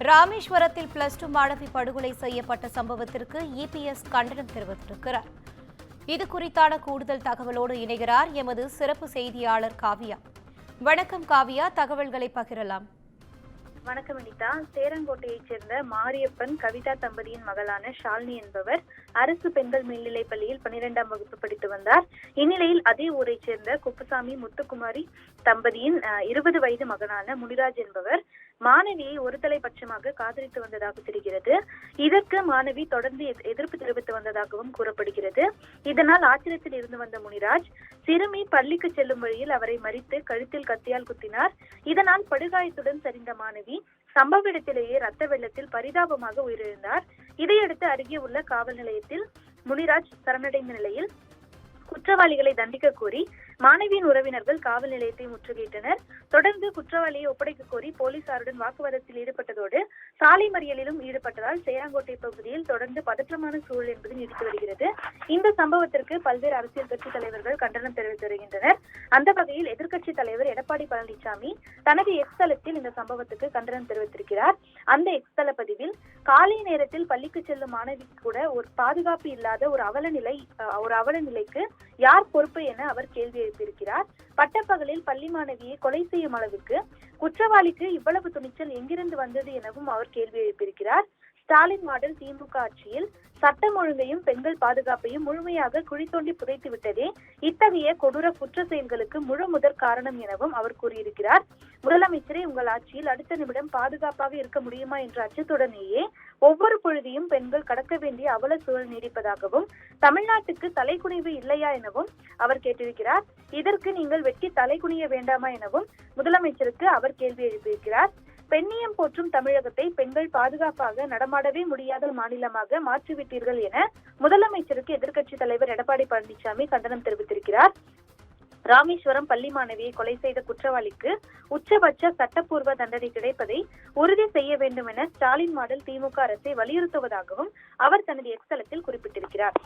ராமேஸ்வரத்தில் +2 மாணவி படுகொலை செய்யப்பட்ட சம்பவத்திற்கு இபிஎஸ் கண்டனம் தெரிவித்திருக்கிறார். இது குறித்தான கூடுதல் தகவலோடு இணைகிறார் எமது சிறப்பு செய்தியாளர் காவியா. வணக்கம் காவியா, தகவல்களை பகிரலாம். வணக்கம் அனிதா. சேரங்கோட்டையைச் சேர்ந்த மாரியப்பன் கவிதா தம்பதியின் மகளான ஷாலினி என்பவர் அரசு பெண்கள் மேல்நிலைப் பள்ளியில் 12ஆம் வகுப்பு படித்து வந்தார். இந்நிலையில் அதே ஊரைச் சேர்ந்த குப்புசாமி முத்துக்குமாரி தம்பதியின் 20 வயது மகனான முனிராஜ் என்பவர் மாணவியை ஒருதலை பட்சமாக காதலித்து வந்ததாக தெரிகிறது. இதற்கு மாணவி தொடர்ந்து எதிர்ப்பு தெரிவித்து வந்ததாகவும் கூறப்படுகிறது. இதனால் ஆச்சரியத்தில் இருந்து வந்த முனிராஜ் சிறுமி பள்ளிக்கு செல்லும் வழியில் அவரை மறித்து கழுத்தில் கத்தியால் குத்தினார். இதனால் படுகாயத்துடன் சரிந்த மாணவி சம்பவ இடத்திலேயே ரத்த வெள்ளத்தில் பரிதாபமாக உயிரிழந்தார். இதையடுத்து அருகே உள்ள காவல் நிலையத்தில் முனிராஜ் சரணடைந்த நிலையில் குற்றவாளிகளை தண்டிக்க கோரி மாணவியின் உறவினர்கள் காவல் நிலையத்தை முற்றுகையிட்டனர். தொடர்ந்து குற்றவாளியை ஒப்படைக்க கோரி போலீசாருடன் வாக்குவாதத்தில் ஈடுபட்டதோடு சாலை மறியலிலும் ஈடுபட்டதால் சேரங்கோட்டை பகுதியில் தொடர்ந்து பதற்றமான சூழல் என்பது நீடித்து வருகிறது. இந்த சம்பவத்திற்கு பல்வேறு அரசியல் கட்சி தலைவர்கள் கண்டனம் தெரிவித்து வருகின்றனர். அந்த வகையில் எதிர்க்கட்சி தலைவர் எடப்பாடி பழனிசாமி தனது எக்ஸ் தளத்தில் இந்த சம்பவத்துக்கு கண்டனம் தெரிவித்திருக்கிறார். அந்த எக்ஸ் தள பதிவில் காலை நேரத்தில் பள்ளிக்கு செல்லும் மாணவிக்கு கூட ஒரு பாதுகாப்பு இல்லாத ஒரு அவல நிலைக்கு யார் பொறுப்பு என அவர் கேள்வி எழுப்பியிருக்கிறார். பட்டப்பகலில் பள்ளி மாணவியை கொலை செய்யும் அளவுக்கு குற்றவாளிக்கு இவ்வளவு துணிச்சல் எங்கிருந்து வந்தது எனவும் அவர் கேள்வி எழுப்பியிருக்கிறார். ஸ்டாலின் மாடல் திமுக ஆட்சியில் சட்டம் ஒழுங்கையும் பெண்கள் பாதுகாப்பையும் முழுமையாக குழி தோண்டி புதைத்து விட்டதே இத்தகைய கொடூர குற்ற செயல்களுக்கு முதற் காரணம் எனவும் அவர் கூறியிருக்கிறார். முதலமைச்சரே, உங்கள் ஆட்சியில் அடுத்த நிமிடம் பாதுகாப்பாக இருக்க முடியுமா என்ற அச்சத்துடனேயே ஒவ்வொரு பொழுதையும் பெண்கள் கடக்க வேண்டிய அவல சூழல் நீடிப்பதாகவும் தமிழ்நாட்டுக்கு தலைக்குனிவு இல்லையா எனவும் அவர் கேட்டிருக்கிறார். இதற்கு நீங்கள் வெட்டி தலைக்குனிய வேண்டாமா எனவும் முதலமைச்சருக்கு அவர் கேள்வி எழுப்பியிருக்கிறார். பெண்ணியம் போற்றும் தமிழகத்தை பெண்கள் பாதுகாப்பாக நடமாடவே முடியாத மாநிலமாக மாற்றிவிட்டீர்கள் என முதலமைச்சருக்கு எதிர்க்கட்சி தலைவர் எடப்பாடி பழனிசாமி கண்டனம் தெரிவித்திருக்கிறார். ராமேஸ்வரம் பள்ளி மாணவியை கொலை செய்த குற்றவாளிக்கு உச்சபட்ச சட்டப்பூர்வ தண்டனை கிடைப்பதை உறுதி செய்ய வேண்டும் என ஸ்டாலின் மாடல் திமுக அரசை வலியுறுத்துவதாகவும் அவர் தனது எக்ஸ் தளத்தில் குறிப்பிட்டிருக்கிறார்.